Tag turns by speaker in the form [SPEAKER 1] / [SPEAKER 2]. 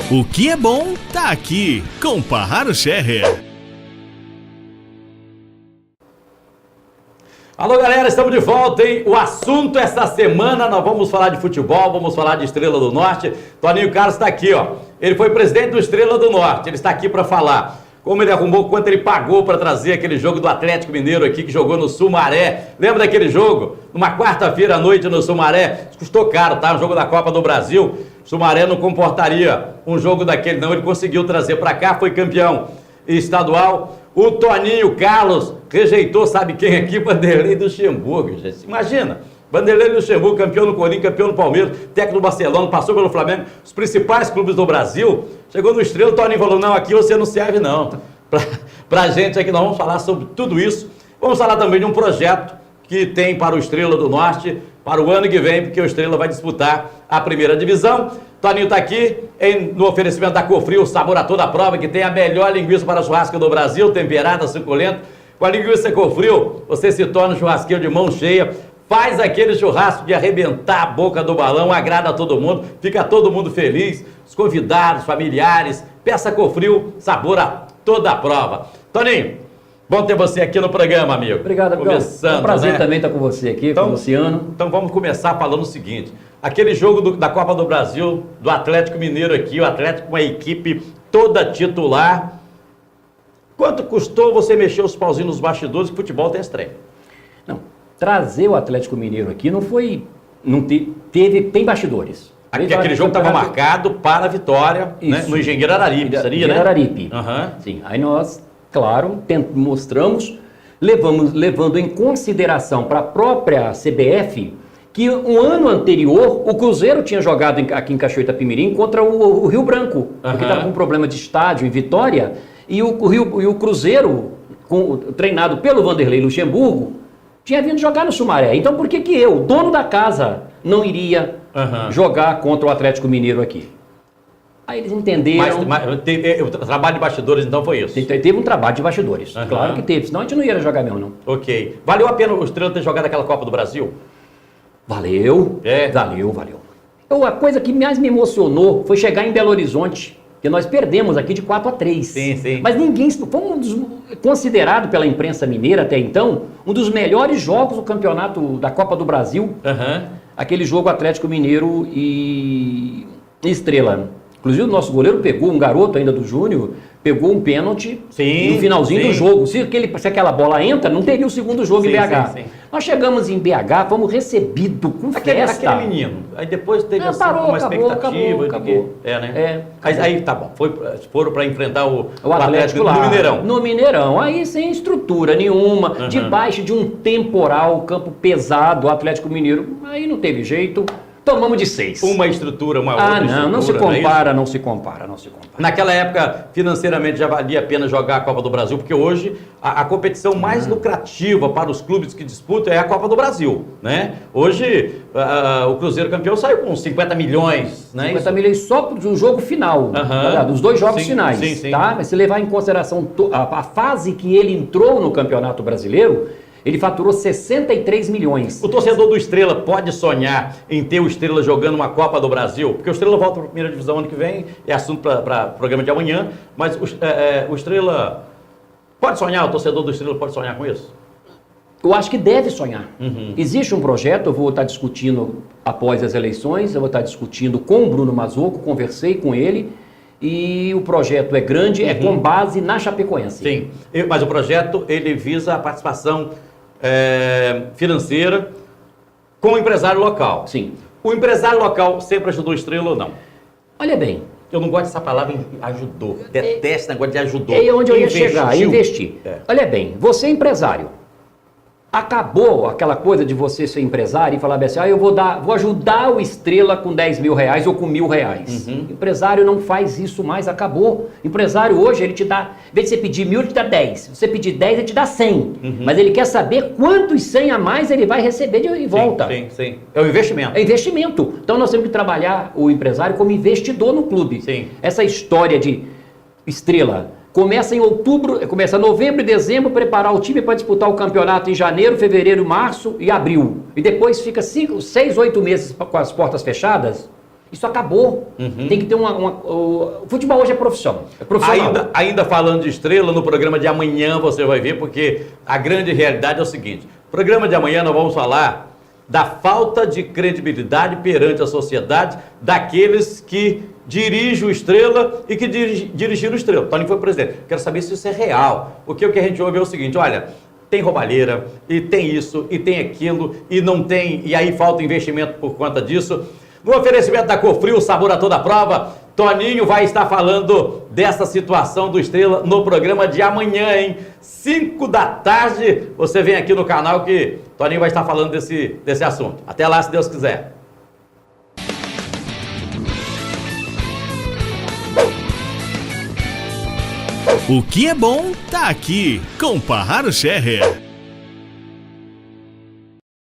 [SPEAKER 1] O que é bom tá aqui com Parraro Scherrer.
[SPEAKER 2] Alô, galera, estamos de volta, hein? O assunto essa semana, nós vamos falar de futebol, vamos falar de Estrela do Norte. Toninho Carlos está aqui, ó. Ele foi presidente do Estrela do Norte, ele está aqui para falar como ele arrumou, quanto ele pagou para trazer aquele jogo do Atlético Mineiro aqui, que jogou no Sumaré. Lembra daquele jogo? Numa quarta-feira à noite no Sumaré. Custou caro, tá? Um jogo da Copa do Brasil. Sumaré não comportaria um jogo daquele, não. Ele conseguiu trazer para cá, foi campeão estadual. O Toninho Carlos rejeitou, sabe quem aqui? Vanderlei Luxemburgo, gente. Imagina, Vanderlei Luxemburgo, campeão no Corinthians, campeão no Palmeiras, técnico do Barcelona, passou pelo Flamengo, os principais clubes do Brasil. Chegou no Estrela, o Toninho falou, não, aqui você não serve não. Pra gente aqui, nós vamos falar sobre tudo isso. Vamos falar também de um projeto que tem para o Estrela do Norte, para o ano que vem, porque o Estrela vai disputar a primeira divisão. Toninho está aqui no oferecimento da Cofrio, o sabor a toda a prova, que tem a melhor linguiça para churrasco do Brasil, temperada, suculenta. Com a linguiça Cofrio, você se torna um churrasqueiro de mão cheia, faz aquele churrasco de arrebentar a boca do balão, agrada a todo mundo, fica todo mundo feliz, os convidados, familiares. Peça Cofrio, sabor a toda a prova. Toninho, bom ter você aqui no programa, amigo.
[SPEAKER 3] Obrigado, amigo. É um prazer também estar com você aqui, com o Luciano.
[SPEAKER 2] Então vamos começar falando o seguinte. Aquele jogo da Copa do Brasil, do Atlético Mineiro aqui, o Atlético com a equipe toda titular. Quanto custou você mexer os pauzinhos nos bastidores, que futebol tem estreia?
[SPEAKER 3] Não, trazer o Atlético Mineiro aqui não foi... Tem bastidores.
[SPEAKER 2] Aquele jogo estava marcado para a vitória, né, no Engenheiro Araripe, seria,
[SPEAKER 3] Engenheiro Araripe.
[SPEAKER 2] Uhum.
[SPEAKER 3] Sim, aí nós, claro, mostramos, levando em consideração para a própria CBF que um ano anterior o Cruzeiro tinha jogado aqui em Cachoeira Itapemirim contra o Rio Branco, porque estava com um problema de estádio em Vitória, e o Cruzeiro, treinado pelo Vanderlei Luxemburgo, tinha vindo jogar no Sumaré. Então por que eu, dono da casa, não iria jogar contra o Atlético Mineiro aqui? Aí eles entenderam...
[SPEAKER 2] Mas o trabalho de bastidores, então, foi isso?
[SPEAKER 3] Teve um trabalho de bastidores, claro que teve, senão a gente não ia jogar mesmo, não.
[SPEAKER 2] Ok. Valeu a pena o Estrela ter jogado aquela Copa do Brasil?
[SPEAKER 3] Valeu, valeu. A coisa que mais me emocionou foi chegar em Belo Horizonte, que nós perdemos aqui de 4-3.
[SPEAKER 2] Sim.
[SPEAKER 3] Mas ninguém... Foi considerado pela imprensa mineira até então, um dos melhores jogos do campeonato da Copa do Brasil. Aquele jogo Atlético Mineiro e Estrela. Inclusive o nosso goleiro pegou, um garoto ainda do Júnior, pegou um pênalti no finalzinho do jogo. Se aquela bola entra, não teria o segundo jogo em BH. Nós chegamos em BH, fomos recebidos com festa.
[SPEAKER 2] Aquele menino. Aí depois teve uma expectativa.
[SPEAKER 3] Acabou.
[SPEAKER 2] Aí tá bom. Foram para enfrentar o Atlético lá, no Mineirão.
[SPEAKER 3] No Mineirão. Aí sem estrutura nenhuma, debaixo de um temporal, campo pesado, o Atlético Mineiro. Aí não teve jeito. Tomamos de 6.
[SPEAKER 2] Uma estrutura, uma outra estrutura.
[SPEAKER 3] Não se compara, não se compara.
[SPEAKER 2] Naquela época, financeiramente, já valia a pena jogar a Copa do Brasil, porque hoje a competição mais lucrativa para os clubes que disputam é a Copa do Brasil, né? Hoje, o Cruzeiro campeão saiu com 50 milhões, né?
[SPEAKER 3] 50 milhões só do jogo final, dos 2 jogos finais, tá? Mas se levar em consideração a fase que ele entrou no Campeonato Brasileiro, ele faturou 63 milhões.
[SPEAKER 2] O torcedor do Estrela pode sonhar em ter o Estrela jogando uma Copa do Brasil? Porque o Estrela volta para a primeira divisão ano que vem, é assunto para o programa de amanhã, mas o Estrela pode sonhar, o torcedor do Estrela pode sonhar com isso?
[SPEAKER 3] Eu acho que deve sonhar. Existe um projeto, eu vou estar discutindo após as eleições, eu vou estar discutindo com o Bruno Mazocco, conversei com ele, e o projeto é grande, é com base na Chapecoense.
[SPEAKER 2] Sim, mas o projeto ele visa a participação financeira com o empresário local.
[SPEAKER 3] Sim.
[SPEAKER 2] O empresário local sempre ajudou o Estrela ou não?
[SPEAKER 3] Olha bem.
[SPEAKER 2] Eu não gosto dessa palavra ajudou. Detesto esse negócio de ajudou.
[SPEAKER 3] É onde eu ia chegar, investir. Olha bem, você é empresário. Acabou aquela coisa de você ser empresário e falar assim, eu vou ajudar o Estrela com 10 mil reais ou com R$1.000. Empresário não faz isso mais, acabou. Empresário hoje, ele te dá, em vez de você pedir 1.000, ele te dá 10. Se você pedir 10, ele te dá 100. Mas ele quer saber quantos 100 a mais ele vai receber de volta.
[SPEAKER 2] Sim. É um investimento.
[SPEAKER 3] É investimento. Então nós temos que trabalhar o empresário como investidor no clube.
[SPEAKER 2] Sim.
[SPEAKER 3] Essa história de Estrela... Começa em outubro, começa em novembro e dezembro, preparar o time para disputar o campeonato em janeiro, fevereiro, março e abril. E depois fica 6, 8 meses com as portas fechadas. Isso acabou. Tem que ter o futebol hoje é profissão. É profissional.
[SPEAKER 2] Ainda falando de Estrela, no programa de amanhã você vai ver, porque a grande realidade é o seguinte. No programa de amanhã nós vamos falar da falta de credibilidade perante a sociedade daqueles que dirigem o Estrela e que dirigiram o Estrela. O Toninho foi presidente. Quero saber se isso é real. Porque o que a gente ouve é o seguinte, olha, tem roubalheira, e tem isso, e tem aquilo, e não tem, e aí falta investimento por conta disso. No oferecimento da Cofrio, sabor a toda prova, Toninho vai estar falando dessa situação do Estrela no programa de amanhã, hein? 5 da tarde, você vem aqui no canal que Toninho vai estar falando desse assunto. Até lá, se Deus quiser.
[SPEAKER 1] O que é bom tá aqui com Parraro Scherrer.